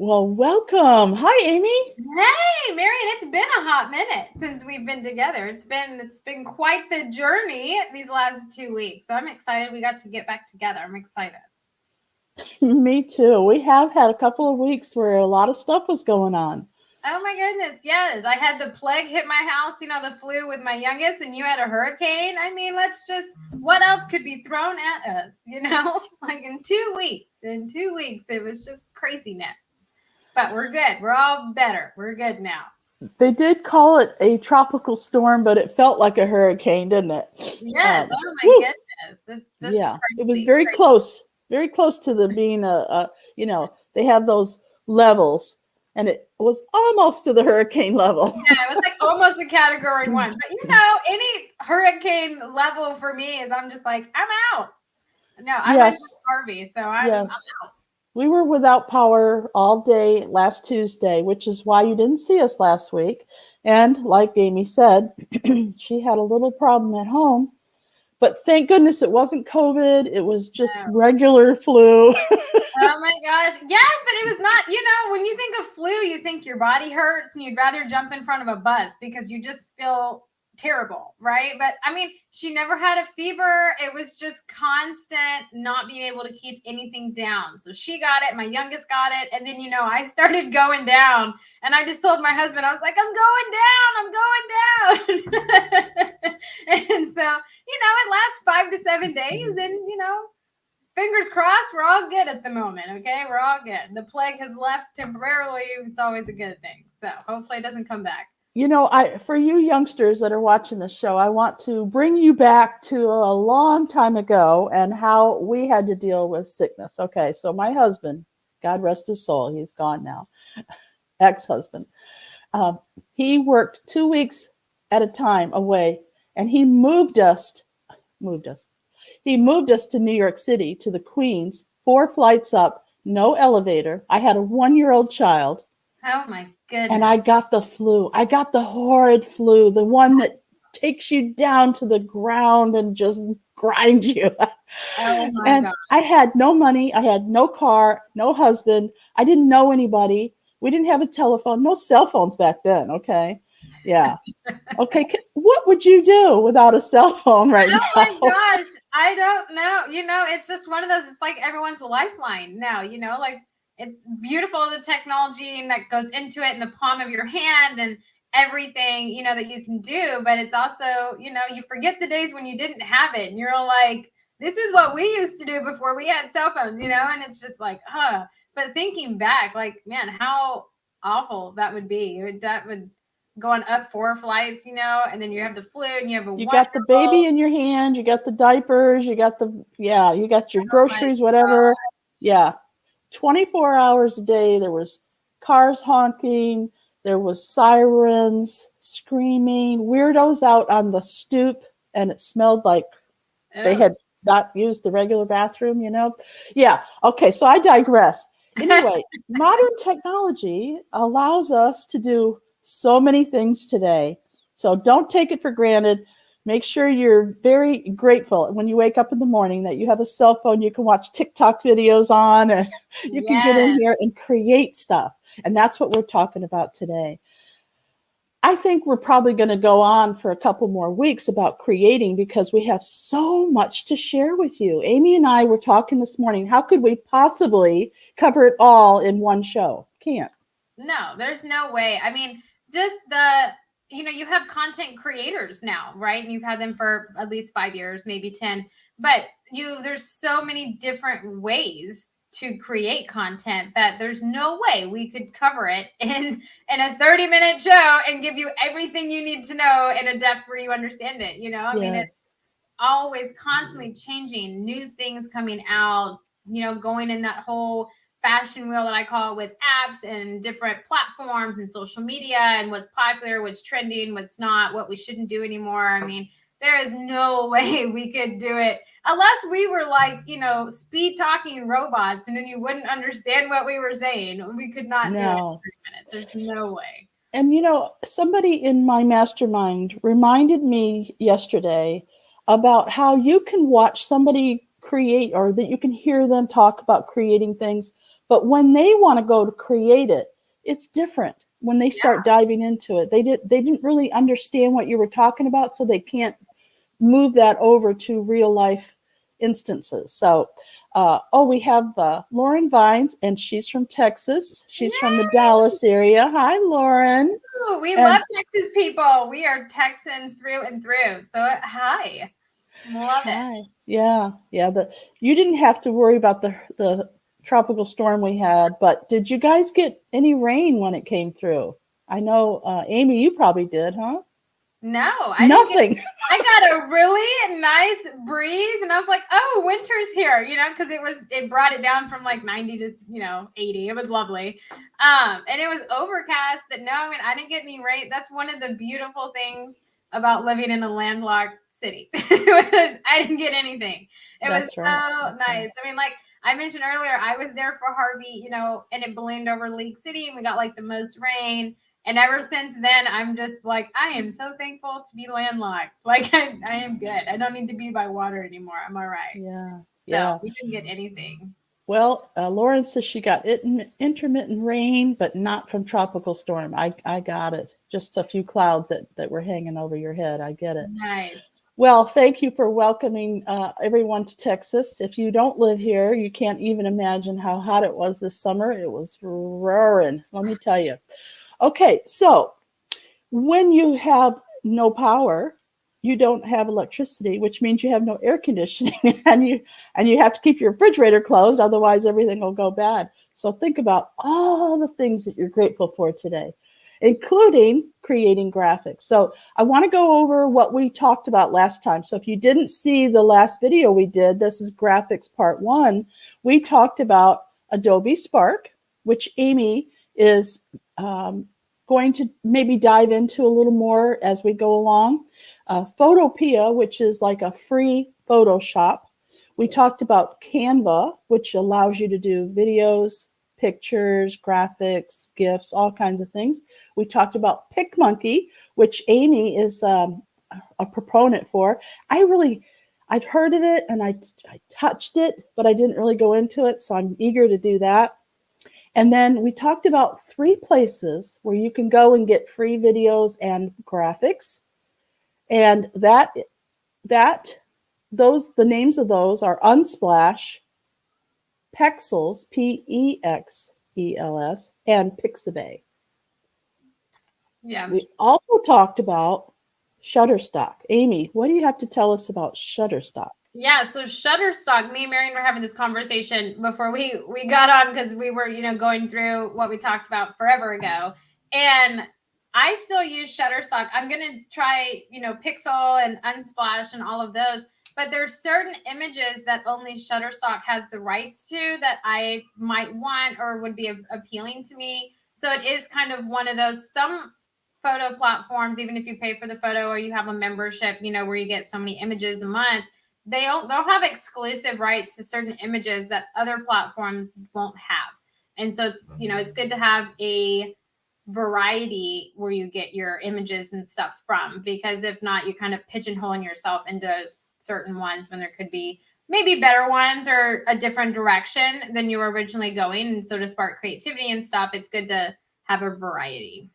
Well, welcome. Hi, Aimee. Hey, Marian, it's been a hot minute since we've been together. It's been quite the journey these last 2 weeks. So I'm excited we got to get back together. I'm excited. Me too. We have had a couple of weeks where a lot of stuff was going on. Oh my goodness, yes. I had the plague hit my house, the flu with my youngest, and you had a hurricane. I mean, what else could be thrown at us, like in 2 weeks. In 2 weeks, it was just craziness. But we're good. We're all better. We're good now. They did call it a tropical storm, but it felt like a hurricane, didn't it? Yes. Oh my Woo! goodness. It's just Yeah, it was crazy. very close to the being they have those levels, and it was almost to the hurricane level. Yeah, it was like almost a category one. But any hurricane level for me is I'm just like, I'm out. No, I went Yes, with Harvey, so I'm yes. We were without power all day last Tuesday, which is why you didn't see us last week. And like Aimee said, she had a little problem at home. But thank goodness it wasn't COVID. It was just out. regular flu. Oh my gosh. Yes, but it was not, when you think of flu, you think your body hurts and you'd rather jump in front of a bus because you just feel terrible, right? But I mean, she never had a fever. It was just constant not being able to keep anything down. So she got it, my youngest got it, and then I started going down, and I just told my husband, I was like, I'm going down. And so, it lasts 5 to 7 days, and fingers crossed, we're all good at the moment. Okay, we're all good. The plague has left temporarily. It's always a good thing. So hopefully it doesn't come back. For you youngsters that are watching this show, I want to bring you back to a long time ago and how we had to deal with sickness. Okay, so my husband, God rest his soul, he's gone now, ex-husband. Um, he worked 2 weeks at a time away, and moved us. He moved us to New York City, to the Queens, 4 flights up, no elevator. I had a 1-year-old child. Oh my And goodness. I got the flu. I got the horrid flu, the one that takes you down to the ground and just grinds you. Oh my And God. I had no money. I had no car, no husband. I didn't know anybody. We didn't have a telephone, no cell phones back then. Okay. Yeah. Okay. What would you do without a cell phone right Oh my now? gosh. I don't know. It's just one of those, it's like everyone's lifeline now, like it's beautiful, the technology and that goes into it in the palm of your hand and everything, that you can do. But it's also, you forget the days when you didn't have it and you're like, this is what we used to do before we had cell phones, and it's just like, but thinking back, like, man, how awful that would be. That would going up 4 flights, and then you have the flu and you have a You 1 year got the old. baby in your hand, you got the diapers, you got you got your Oh my groceries, whatever. Yeah. 24 hours a day. There was cars honking. There was sirens, screaming, weirdos out on the stoop, and it smelled like they Oh. had not used the regular bathroom. Yeah. Okay. So I digress. Anyway, modern technology allows us to do so many things today. So don't take it for granted. Make sure you're very grateful when you wake up in the morning that you have a cell phone you can watch TikTok videos on, and you can get in Yes. here and create stuff. And that's what we're talking about today. I think we're probably going to go on for a couple more weeks about creating because we have so much to share with you. Aimee and I were talking this morning. How could we possibly cover it all in one show? Can't. No, there's no way. I mean, just you have content creators now, right? And you've had them for at least 5 years, maybe 10. But there's so many different ways to create content that there's no way we could cover it in a 30-minute show and give you everything you need to know in a depth where you understand it. I mean, Yes. it's always constantly changing, new things coming out, going in that whole fashion wheel that I call it, with apps and different platforms and social media and what's popular, what's trending, what's not, what we shouldn't do anymore. I mean, there is no way we could do it unless we were like, speed talking robots and then you wouldn't understand what we were saying. We could not do it in No. 3 minutes. There's no way. And somebody in my mastermind reminded me yesterday about how you can watch somebody create, or that you can hear them talk about creating things. But when they want to go to create it, it's different. When they start diving into it, they didn't really understand what you were talking about, so they can't move that over to real life instances. So, we have Lauren Vines, and she's from Texas. She's from the Dallas area. Hi, Lauren. Ooh, we love Texas people. We are Texans through and through. So, hi. Love it. Yeah. You didn't have to worry about the tropical storm we had, but did you guys get any rain when it came through? I know, Aimee, you probably did, huh? No, Nothing. I got a really nice breeze, and I was like, "Oh, winter's here," because it brought it down from like 90 to 80. It was lovely, and it was overcast. But no, I mean, I didn't get any rain. That's one of the beautiful things about living in a landlocked city. I didn't get anything. It was so nice. I mean, like I mentioned earlier, I was there for Harvey, and it ballooned over League City, and we got like the most rain. And ever since then, I'm just like, I am so thankful to be landlocked. Like, I am good. I don't need to be by water anymore. I'm all right. Yeah. So we didn't get anything. Well, Lauren says she got intermittent rain, but not from tropical storm. I got it. Just a few clouds that were hanging over your head. I get it. Nice. Well, thank you for welcoming everyone to Texas. If you don't live here, you can't even imagine how hot it was this summer. It was roaring, let me tell you. Okay, so when you have no power, you don't have electricity, which means you have no air conditioning, and you have to keep your refrigerator closed, otherwise everything will go bad. So think about all the things that you're grateful for today, including creating graphics. So I want to go over what we talked about last time. So if you didn't see the last video we did, this is graphics part 1. We talked about Adobe Spark, which Aimee is going to maybe dive into a little more as we go along. Photopea, which is like a free Photoshop. We talked about Canva, which allows you to do videos, pictures, graphics, GIFs, all kinds of things. We talked about PicMonkey, which Aimee is a proponent for. I've heard of it and I touched it, but I didn't really go into it, so I'm eager to do that. And then we talked about 3 places where you can go and get free videos and graphics. And the names of those are Unsplash, Pexels, Pexels, and Pixabay. Yeah. We also talked about Shutterstock. Aimee, what do you have to tell us about Shutterstock? Yeah, so Shutterstock, me and Marian were having this conversation before we got on, because we were, going through what we talked about forever ago. And I still use Shutterstock. I'm going to try, Pixel and Unsplash and all of those. But there's certain images that only Shutterstock has the rights to that I might want or would be appealing to me. So it is kind of one of those, some photo platforms, even if you pay for the photo or you have a membership, where you get so many images a month, they'll have exclusive rights to certain images that other platforms won't have. And so, it's good to have a variety where you get your images and stuff from, because if not, you kind of pigeonholing yourself into certain ones when there could be maybe better ones or a different direction than you were originally going. And so to spark creativity and stuff, it's good to have a variety.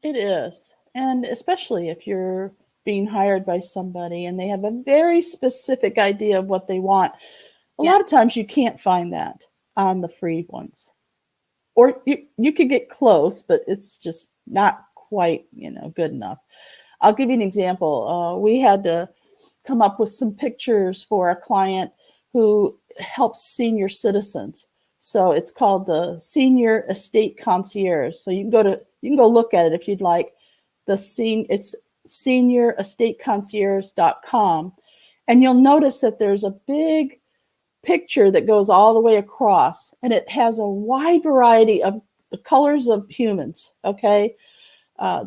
It is. And especially if you're being hired by somebody and they have a very specific idea of what they want. A lot of times you can't find that on the free ones. Or you could get close, but it's just not quite, good enough. I'll give you an example. We had to come up with some pictures for a client who helps senior citizens. So it's called the Senior Estate Concierge. So you can go look at it if you'd like. It's seniorestateconcierge.com, and you'll notice that there's a big picture that goes all the way across, and it has a wide variety of the colors of humans. Okay,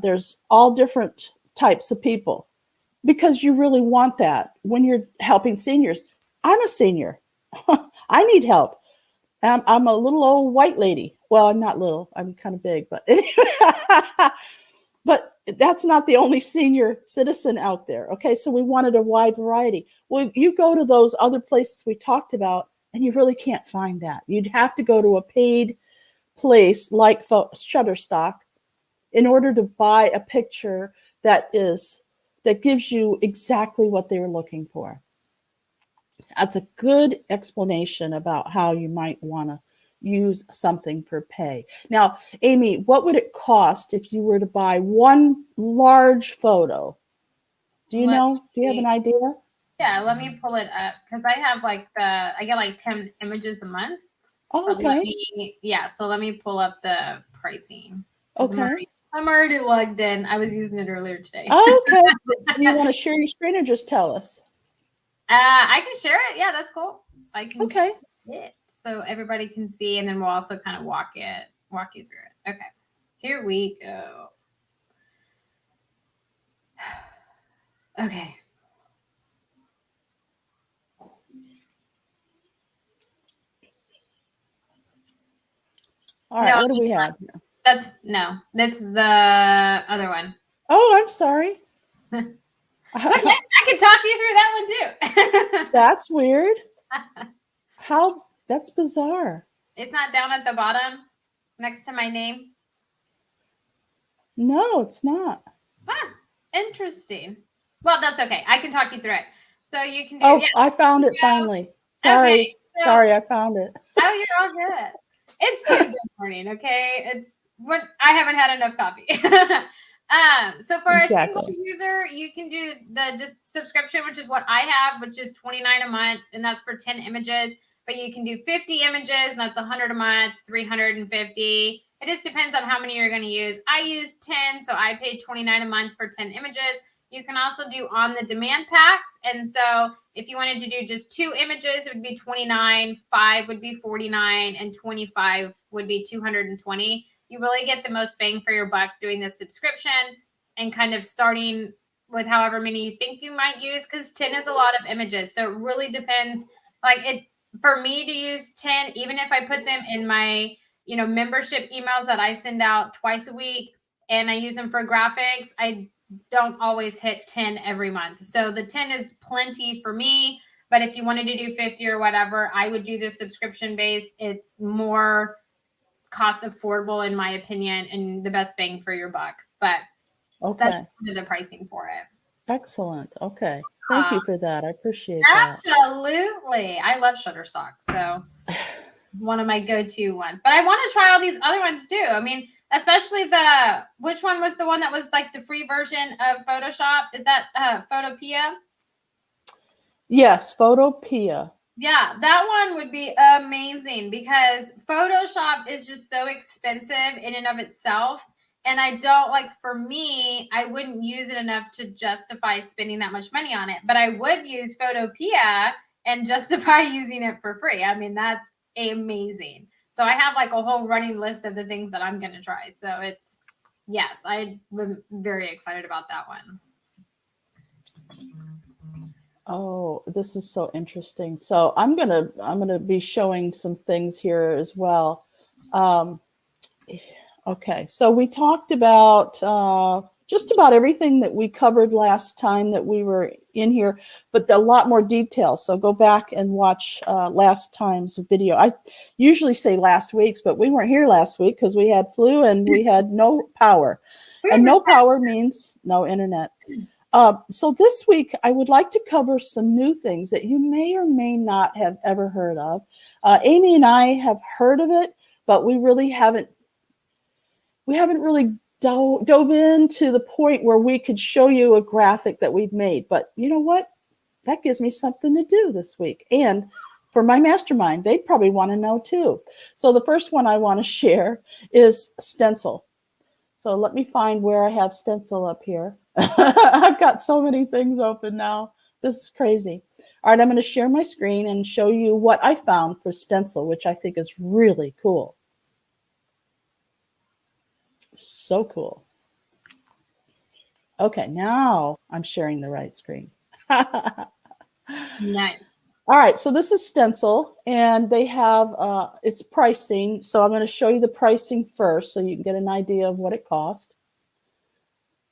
there's all different types of people, because you really want that when you're helping seniors. I'm a senior. I need help. I'm a little old white lady. Well, I'm not little. I'm kind of big, but but that's not the only senior citizen out there. Okay, so we wanted a wide variety. Well, you go to those other places we talked about, and you really can't find that. You'd have to go to a paid place like Shutterstock in order to buy a picture that gives you exactly what they were looking for. That's a good explanation about how you might want to use something for pay. Now, Aimee, what would it cost if you were to buy one large photo? Do you know? Do you have an idea? Yeah, let me pull it up because I get like 10 images a month. Oh, okay. So let me pull up the pricing. Okay. I'm already logged in. I was using it earlier today. Okay. Do you want to share your screen or just tell us? I can share it. Yeah, that's cool. I can share it so everybody can see, and then we'll also kind of walk you through it. Okay, here we go. Okay. All right, what do we have? That's the other one. Oh, I'm sorry. Okay, I can talk you through that one too. That's weird. That's bizarre. It's not down at the bottom next to my name? No, it's not. Ah, interesting. Well, that's okay. I can talk you through it. So you can do. Oh, yeah, I found it finally. Sorry. Okay, sorry, I found it. Oh, you're all good. It's Tuesday morning, okay? It's what I haven't had enough coffee. So for a single user, you can do the just subscription, which is what I have, which is $29 a month, and that's for 10 images. But you can do 50 images, and that's $100 a month, 350. It just depends on how many you're going to use. I use 10, so I paid $29 a month for 10 images. You can also do on the demand packs. And so if you wanted to do just 2 images, it would be $29, 5 would be $49, and 25 would be $220. You really get the most bang for your buck doing the subscription and kind of starting with however many you think you might use, because 10 is a lot of images. So it really depends. For me to use 10, even if I put them in my, membership emails that I send out twice a week and I use them for graphics, I don't always hit 10 every month. So the 10 is plenty for me. But if you wanted to do 50 or whatever, I would do the subscription base. It's more cost affordable in my opinion and the best bang for your buck. But that's the pricing for it. Excellent. Okay. Thank you for that. I appreciate that. Absolutely. I love Shutterstock. So one of my go-to ones. But I want to try all these other ones too. I mean, especially which one was the one that was like the free version of Photoshop? Is that Photopea? Yes, Photopea. Yeah, that one would be amazing because Photoshop is just so expensive in and of itself. And I don't for me, I wouldn't use it enough to justify spending that much money on it. But I would use Photopea and justify using it for free. I mean, that's amazing. So I have a whole running list of the things that I'm going to try. So I'm very excited about that one. Oh, this is so interesting. So I'm gonna be showing some things here as well. Okay, so we talked about just about everything that we covered last time that we were in here, but a lot more detail. So go back and watch last time's video. I usually say last week's, but we weren't here last week because we had flu and we had no power. And no power means no internet. So this week, I would like to cover some new things that you may or may not have ever heard of. Aimee and I have heard of it, but we haven't really dove into the point where we could show you a graphic that we've made. But you know what? That gives me something to do this week. And for my mastermind, they probably want to know too. So the first one I want to share is stencil. So let me find where I have stencil up here. I've got so many things open now. This is crazy. All right, I'm going to share my screen and show you what I found for stencil, which I think is really cool. So cool. Okay, now I'm sharing the right screen. Nice. All right, so this is stencil, and they have its pricing. So I'm going to show you the pricing first so you can get an idea of what it cost.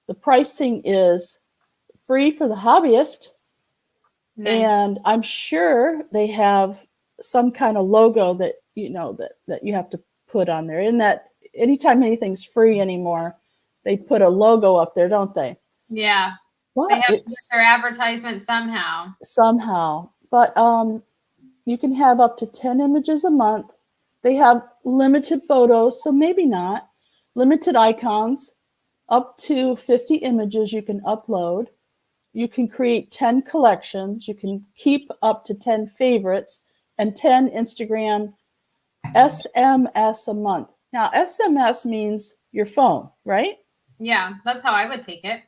The pricing is free for the hobbyist. Nice. And I'm sure they have some kind of logo that, that you have to put on there. In that anytime anything's free anymore, they put a logo up there, don't they? Yeah. Well, They have to do it's their advertisement somehow. But you can have up to 10 images a month. They have limited photos, so maybe not. Limited icons, up to 50 images you can upload. You can create 10 collections. You can keep up to 10 favorites and 10 Instagram SMS a month. Now, SMS means your phone, right? Yeah, that's how I would take it.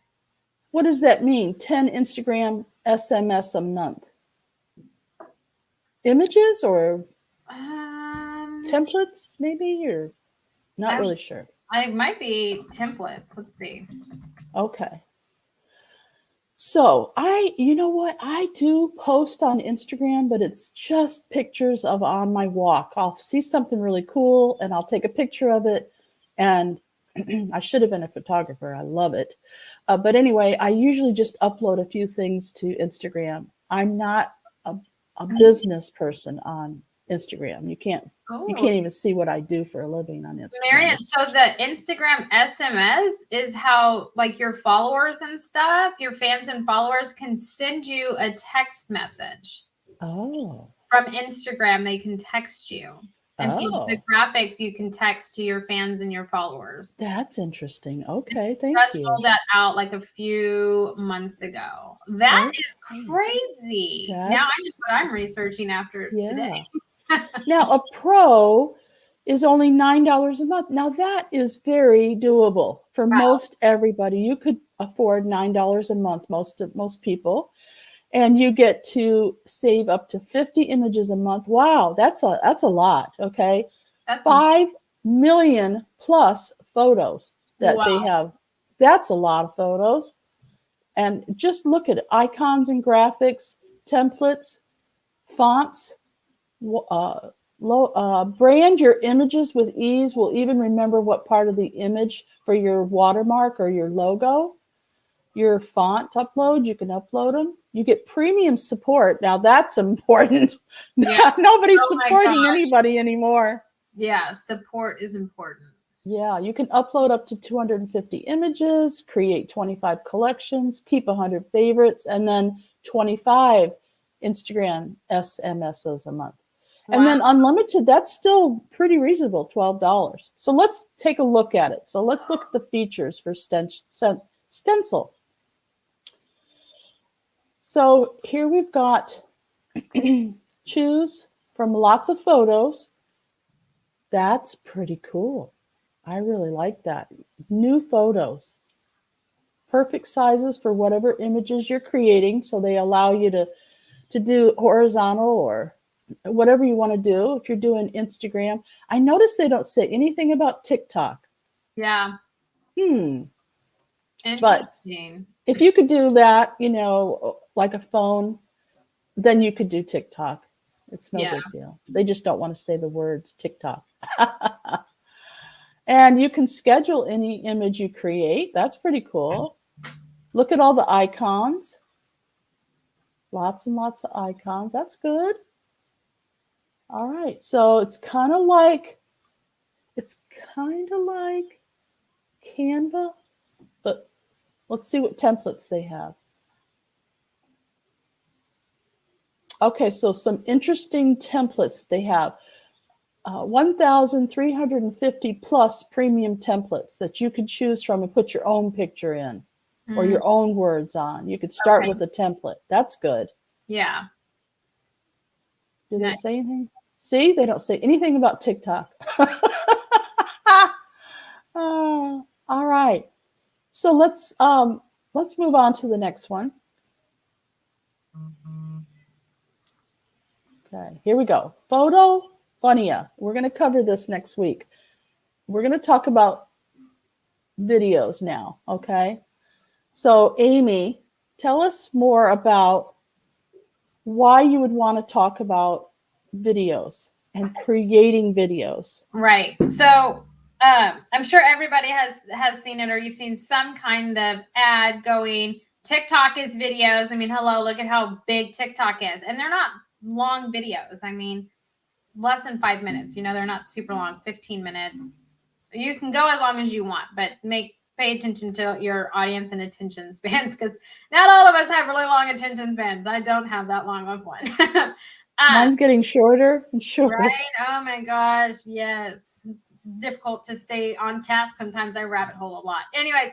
What does that mean? 10 Instagram SMS a month. Images or templates, maybe? Or not really sure. It might be templates. Let's see. Okay. So you know what? I do post on Instagram, but it's just pictures of on my walk. I'll see something really cool and I'll take a picture of it. And I should have been a photographer. I love it. But anyway, I usually just upload a few things to Instagram. I'm not a business person on Instagram. You can't even see what I do for a living on Instagram. Marian, so the Instagram SMS is how like your followers and stuff, your fans and followers can send you a text message. Oh. From Instagram, they can text you. And so the graphics you can text to your fans and your followers. That's interesting. Okay, thank you. Just rolled that out like a few months ago. That is crazy. Now I just what I'm researching after today. Now a pro is only $9 a month. Now that is very doable for most everybody. You could afford $9 a month, most people. And you get to save up to 50 images a month. Wow, that's a lot. Okay, that's 5 million plus photos that they have. That's a lot of photos. And just look at it: icons and graphics, templates, fonts. Brand your images with ease. We'll even remember what part of the image for your watermark or your logo. Your font upload, you can upload them. You get premium support. Now that's important. Yeah. Nobody's supporting anybody anymore. Yeah, support is important. Yeah, you can upload up to 250 images, create 25 collections, keep 100 favorites, and then 25 Instagram SMSs a month. Wow. And then unlimited, that's still pretty reasonable, $12. So let's take a look at it. So let's look at the features for Stencil. So here we've got choose from lots of photos. That's pretty cool. I really like that. New photos. Perfect sizes for whatever images you're creating. So they allow you to do horizontal or whatever you want to do. If you're doing Instagram, I noticed they don't say anything about TikTok. Yeah. But if you could do that, like a phone, then you could do TikTok. It's no big deal. They just don't want to say the words TikTok. And you can schedule any image you create. That's pretty cool. Look at all the icons. Lots and lots of icons. That's good. All right. So it's kind of like Canva, but let's see what templates they have. Okay, so some interesting templates they have. 1,350 plus premium templates that you could choose from and put your own picture in or your own words on. You could start with a template. That's good. Yeah. Do they say anything? See, they don't say anything about TikTok. All right. So let's move on to the next one. Okay, here we go. Photophania. We're going to cover this next week. We're going to talk about videos now, okay? So, Aimee, tell us more about why you would want to talk about videos and creating videos. Right. So, I'm sure everybody has seen it, or you've seen some kind of ad going. TikTok is videos. I mean, hello, look at how big TikTok is, and they're not long videos. I mean, less than 5 minutes. You know, they're not super long. 15 minutes. You can go as long as you want, but pay attention to your audience and attention spans, because not all of us have really long attention spans. I don't have that long of one. Mine's getting shorter and shorter. Right? Oh my gosh, yes. It's difficult to stay on task. Sometimes I rabbit hole a lot. Anyways,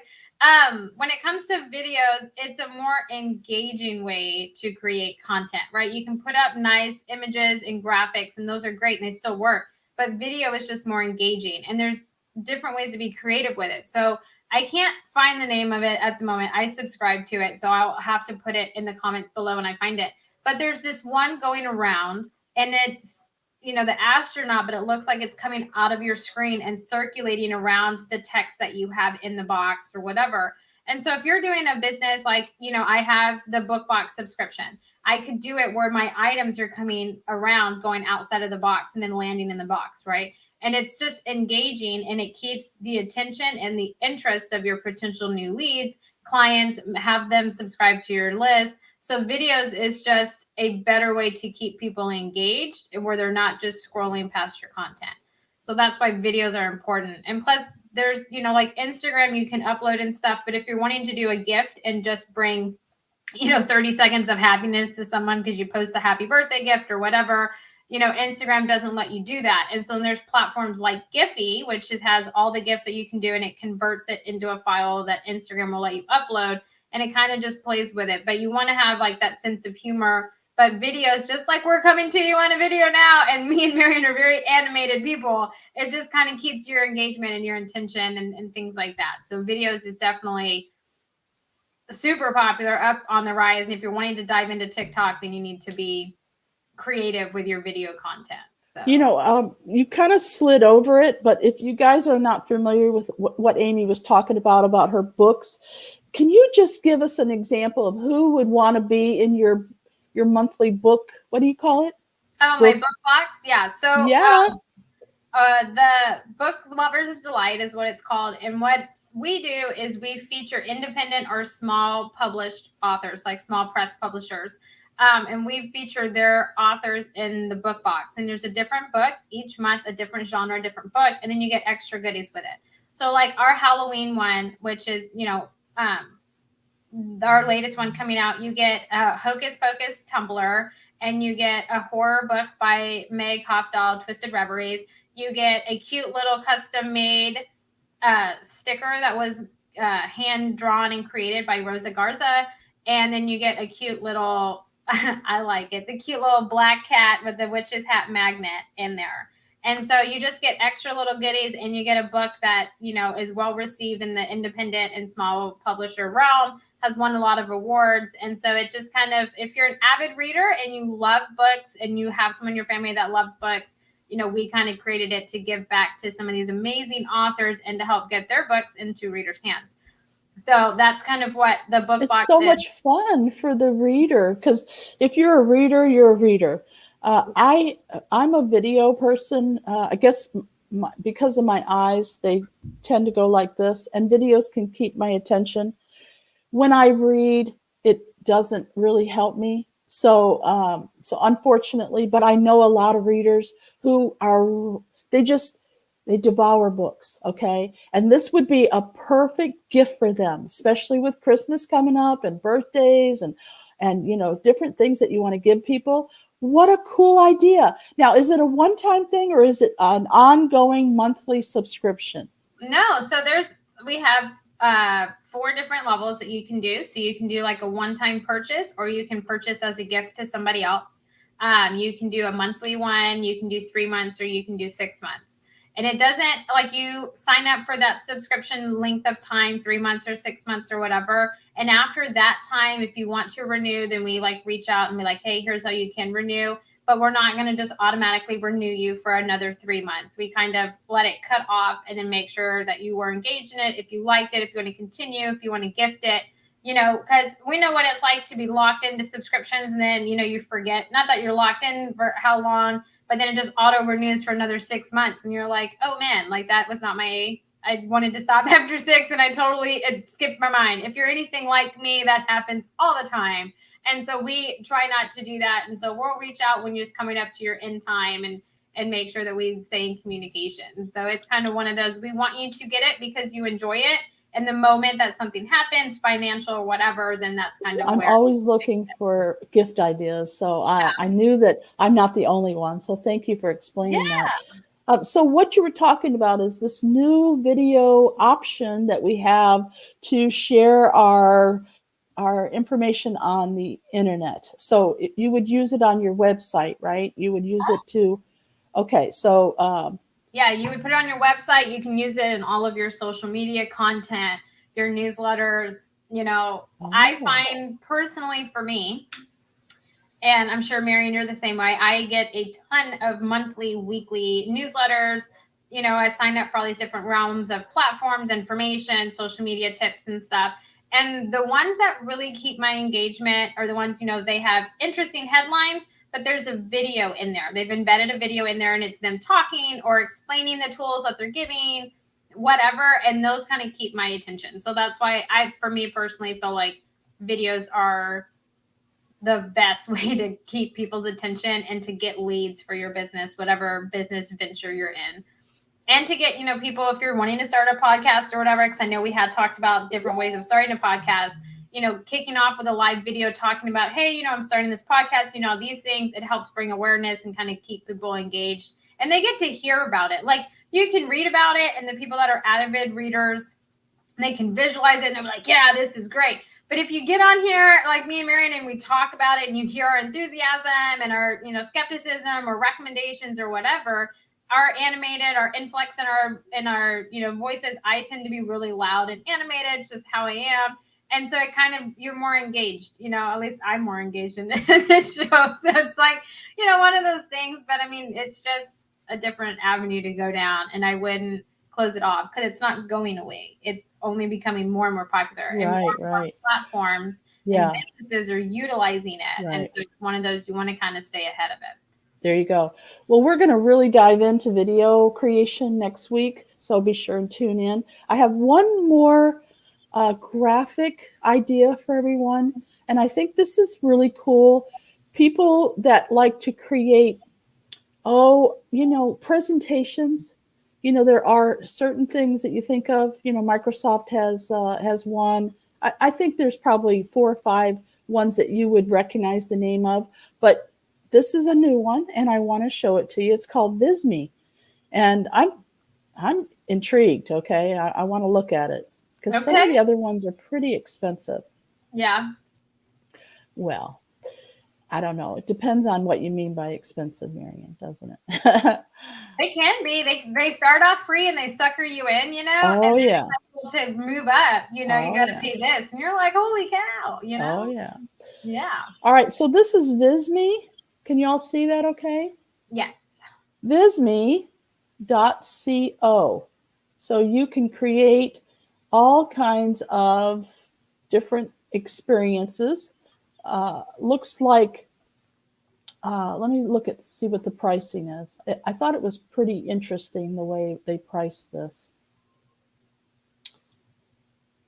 when it comes to videos, it's a more engaging way to create content, right? You can put up nice images and graphics, and those are great and they still work. But video is just more engaging, and there's different ways to be creative with it. So I can't find the name of it at the moment. I subscribe to it, so I'll have to put it in the comments below when I find it. But there's this one going around, and it's, you know, the astronaut, but it looks like it's coming out of your screen and circulating around the text that you have in the box or whatever. And so if you're doing a business like, you know, I have the book box subscription, I could do it where my items are coming around, going outside of the box and then landing in the box, right? And it's just engaging, and it keeps the attention and the interest of your potential new leads, clients, have them subscribe to your list. So videos is just a better way to keep people engaged, where they're not just scrolling past your content. So that's why videos are important. And plus, there's, you know, like Instagram, you can upload and stuff. But if you're wanting to do a gift and just bring, you know, 30 seconds of happiness to someone because you post a happy birthday gift or whatever, you know, Instagram doesn't let you do that. And so there's platforms like Giphy, which has all the gifts that you can do, and it converts it into a file that Instagram will let you upload. And it kind of just plays with it. But you want to have like that sense of humor. But videos, just like we're coming to you on a video now, and me and Marian are very animated people, it just kind of keeps your engagement and your intention and things like that. So videos is definitely super popular, up on the rise. If you're wanting to dive into TikTok, then you need to be creative with your video content. So, you know, you kind of slid over it, but if you guys are not familiar with what Aimee was talking about her books, can you just give us an example of who would want to be in your monthly book? What do you call it? Oh, my book box? Yeah. So yeah. The Book Lovers Delight is what it's called. And what we do is we feature independent or small published authors, like small press publishers. And we feature their authors in the book box. And there's a different book each month, a different genre, different book. And then you get extra goodies with it. So like our Halloween one, which is, you know, our latest one coming out, you get a Hocus Pocus tumbler, and you get a horror book by Meg Hofdahl, Twisted Reveries. You get a cute little custom made sticker that was hand drawn and created by Rosa Garza. And then you get a cute little, I like it, the cute little black cat with the witch's hat magnet in there. And so you just get extra little goodies, and you get a book that, you know, is well received in the independent and small publisher realm, has won a lot of awards. And so it just kind of, if you're an avid reader and you love books and you have someone in your family that loves books, you know, we kind of created it to give back to some of these amazing authors and to help get their books into readers' hands. So that's kind of what the book box is. It's so much fun for the reader, because if you're a reader, you're a reader. I'm a video person. I guess because of my eyes, they tend to go like this, and videos can keep my attention. When I read, it doesn't really help me. So unfortunately, but I know a lot of readers who are, they devour books. Okay. And this would be a perfect gift for them, especially with Christmas coming up and birthdays and, you know, different things that you want to give people. What a cool idea. Now, is it a one-time thing, or is it an ongoing monthly subscription? No. So we have 4 different levels that you can do. So you can do like a one-time purchase, or you can purchase as a gift to somebody else. You can do a monthly one, you can do 3 months, or you can do 6 months. And it doesn't, like, you sign up for that subscription length of time, 3 months or 6 months or whatever. And after that time, if you want to renew, then we like reach out and be like, hey, here's how you can renew. But we're not going to just automatically renew you for another 3 months. We kind of let it cut off and then make sure that you were engaged in it. If you liked it, if you want to continue, if you want to gift it, because we know what it's like to be locked into subscriptions and then, you forget, not that you're locked in for how long, but then it just auto renews for another 6 months. And you're like, oh man, like that was not I wanted to stop after 6 and it skipped my mind. If you're anything like me, that happens all the time. And so we try not to do that. And so we'll reach out when you're just coming up to your end time and make sure that we stay in communication. So it's kind of one of those, we want you to get it because you enjoy it. And the moment that something happens, financial or whatever, then that's kind of I'm always looking for gift ideas. So I knew that I'm not the only one. So thank you for explaining that. So what you were talking about is this new video option that we have to share our information on the internet. So you would use it on your website, right? You would use it to, okay. So, yeah, you would put it on your website. You can use it in all of your social media content, your newsletters. I find personally for me, and I'm sure Marian, you're the same way. I get a ton of monthly, weekly newsletters. I sign up for all these different realms of platforms, information, social media tips and stuff. And the ones that really keep my engagement are the ones, they have interesting headlines, but there's a video in there. They've embedded a video in there and it's them talking or explaining the tools that they're giving, whatever. And those kind of keep my attention. So that's why for me personally, feel like videos are the best way to keep people's attention and to get leads for your business, whatever business venture you're in. And to get, people, if you're wanting to start a podcast or whatever, because I know we had talked about different ways of starting a podcast, kicking off with a live video talking about, hey, I'm starting this podcast, these things, it helps bring awareness and kind of keep people engaged. And they get to hear about it. Like you can read about it and the people that are avid readers, they can visualize it and they're like, yeah, this is great. But if you get on here like me and Marian and we talk about it and you hear our enthusiasm and our, skepticism or recommendations or whatever, our animated, our inflex and our voices, I tend to be really loud and animated. It's just how I am. And so it kind of, you're more engaged, at least I'm more engaged in this show. So it's like, one of those things, but I mean, it's just a different avenue to go down and I wouldn't close it off because it's not going away. It's only becoming more and more popular and more platforms and businesses are utilizing it. Right. And so it's one of those, you want to kind of stay ahead of it. There you go. Well, we're going to really dive into video creation next week, so be sure and tune in. I have one more graphic idea for everyone, and I think this is really cool. People that like to create, presentations. There are certain things that you think of. Microsoft has one. I think there's probably 4 or 5 ones that you would recognize the name of, but this is a new one, and I want to show it to you. It's called Visme, and I'm intrigued. Okay, I want to look at it because some of the other ones are pretty expensive. Yeah. Well, I don't know. It depends on what you mean by expensive, Marian, doesn't it? They can be. They start off free and they sucker you in, Oh, and then yeah. to move up, you got to pay this, and you're like, holy cow, Oh, yeah. Yeah. All right. So this is Visme. Can you all see that okay? Yes. Visme.co. So you can create all kinds of different experiences. Looks like, let me see what the pricing is. I thought it was pretty interesting the way they priced this.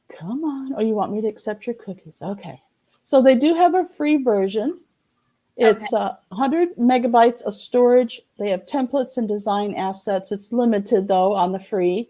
Come on. Oh, you want me to accept your cookies? Okay. So they do have a free version. It's 100 megabytes of storage. They have templates and design assets. It's limited, though, on the free.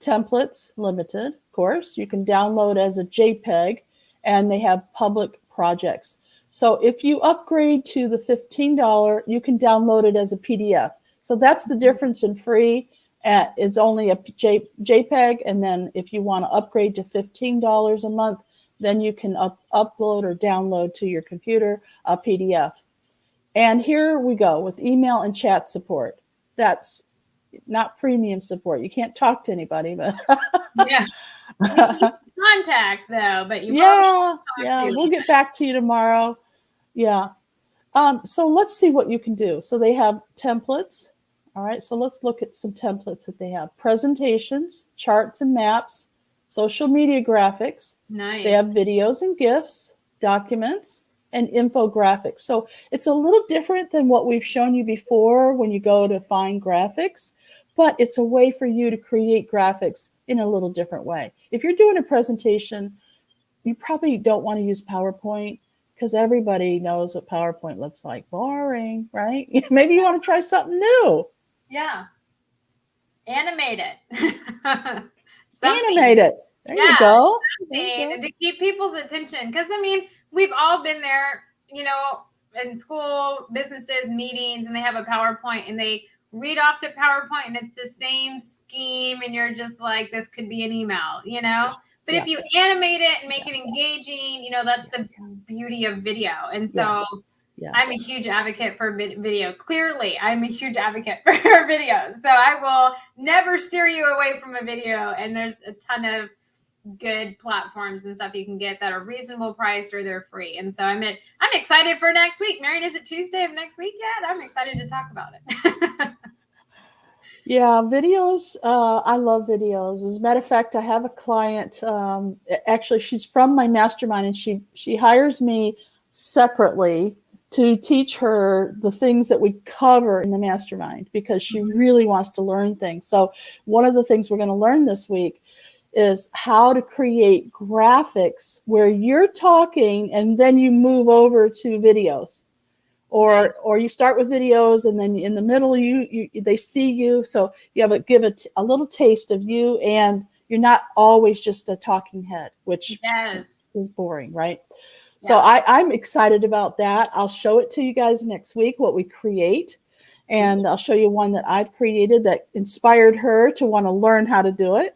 Templates, limited, of course. You can download as a JPEG, and they have public projects. So if you upgrade to the $15, you can download it as a PDF. So that's the difference in free. It's only a JPEG, and then if you want to upgrade to $15 a month, then you can upload or download to your computer a PDF. And here we go with email and chat support. That's not premium support. You can't talk to anybody, but yeah, you can contact though. But we'll get back to you tomorrow. Yeah. So let's see what you can do. So they have templates. All right. So let's look at some templates that they have. Presentations, charts and maps, social media graphics. Nice. They have videos and GIFs, documents, and infographics. So it's a little different than what we've shown you before when you go to find graphics, but it's a way for you to create graphics in a little different way. If you're doing a presentation, you probably don't want to use PowerPoint because everybody knows what PowerPoint looks like. Boring, right? Maybe you want to try something new. Yeah. Animate it. Animate it. There you go. Something to keep people's attention. Because, I mean, we've all been there, you know, in school, businesses, meetings, and they have a PowerPoint and they read off the PowerPoint and it's the same scheme. And you're just like, this could be an email, you know? But if you animate it and make it engaging, you know, that's the beauty of video. And so I'm a huge advocate for video. Clearly, I'm a huge advocate for video. So I will never steer you away from a video. And there's a ton of good platforms and stuff you can get that are reasonable price or they're free. And so I'm excited for next week. Marian, is it Tuesday of next week yet? I'm excited to talk about it. Yeah, videos. I love videos. As a matter of fact, I have a client. Actually, she's from my mastermind, and she hires me separately to teach her the things that we cover in the mastermind because she really wants to learn things. So one of the things we're going to learn this week is how to create graphics where you're talking and then you move over to videos. Or you start with videos and then in the middle they see you, so you have give a little taste of you, and you're not always just a talking head, which is boring, right? Yeah. So I'm excited about that. I'll show it to you guys next week what we create, and I'll show you one that I've created that inspired her to want to learn how to do it.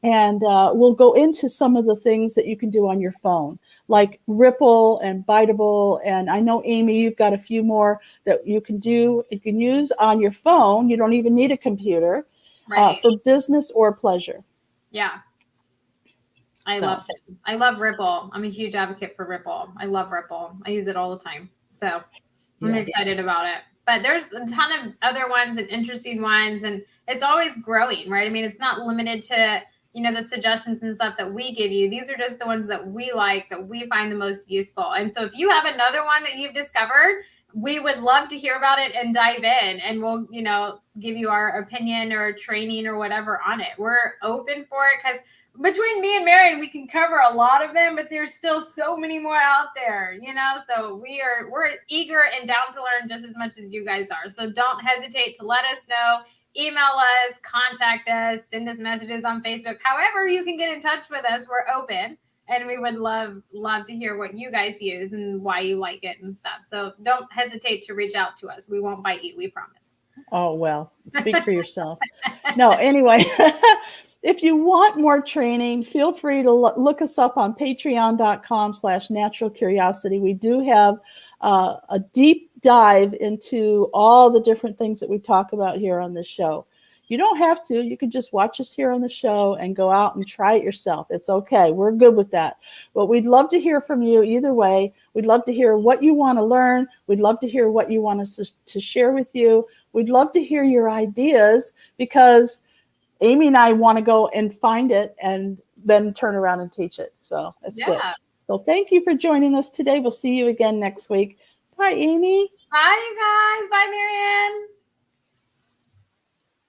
And we'll go into some of the things that you can do on your phone, like Ripple and Biteable. And I know, Aimee, you've got a few more that you can do. You can use on your phone. You don't even need a computer for business or pleasure. Yeah. I love it. I love Ripple. I'm a huge advocate for Ripple. I love Ripple. I use it all the time. So I'm excited about it. But there's a ton of other ones and interesting ones. And it's always growing, right? I mean, it's not limited to, you know, the suggestions and stuff that we give you. These are just the ones that we like, that we find the most useful. And so if you have another one that you've discovered, we would love to hear about it and dive in, and we'll, you know, give you our opinion or training or whatever on it. We're open for it because between me and Marian, we can cover a lot of them, but there's still so many more out there, you know? So we're eager and down to learn just as much as you guys are. So don't hesitate to let us know. Email us, contact us, send us messages on Facebook. However you can get in touch with us, we're open, and we would love to hear what you guys use and why you like it and stuff. So don't hesitate to reach out to us. We won't bite you, we promise. Oh, well, speak for yourself. No, anyway, if you want more training, feel free to look us up on patreon.com/naturalcuriosity. We do have a deep dive into all the different things that we talk about here on this show. You don't have to. You can just watch us here on the show and go out and try it yourself. It's okay. We're good with that. But we'd love to hear from you either way. We'd love to hear what you want to learn. We'd love to hear what you want us to share with you. We'd love to hear your ideas, because Aimee and I want to go and find it and then turn around and teach it. So it's good. So thank you for joining us today. We'll see you again next week. Bye, Aimee. Bye, you guys. Bye, Marian.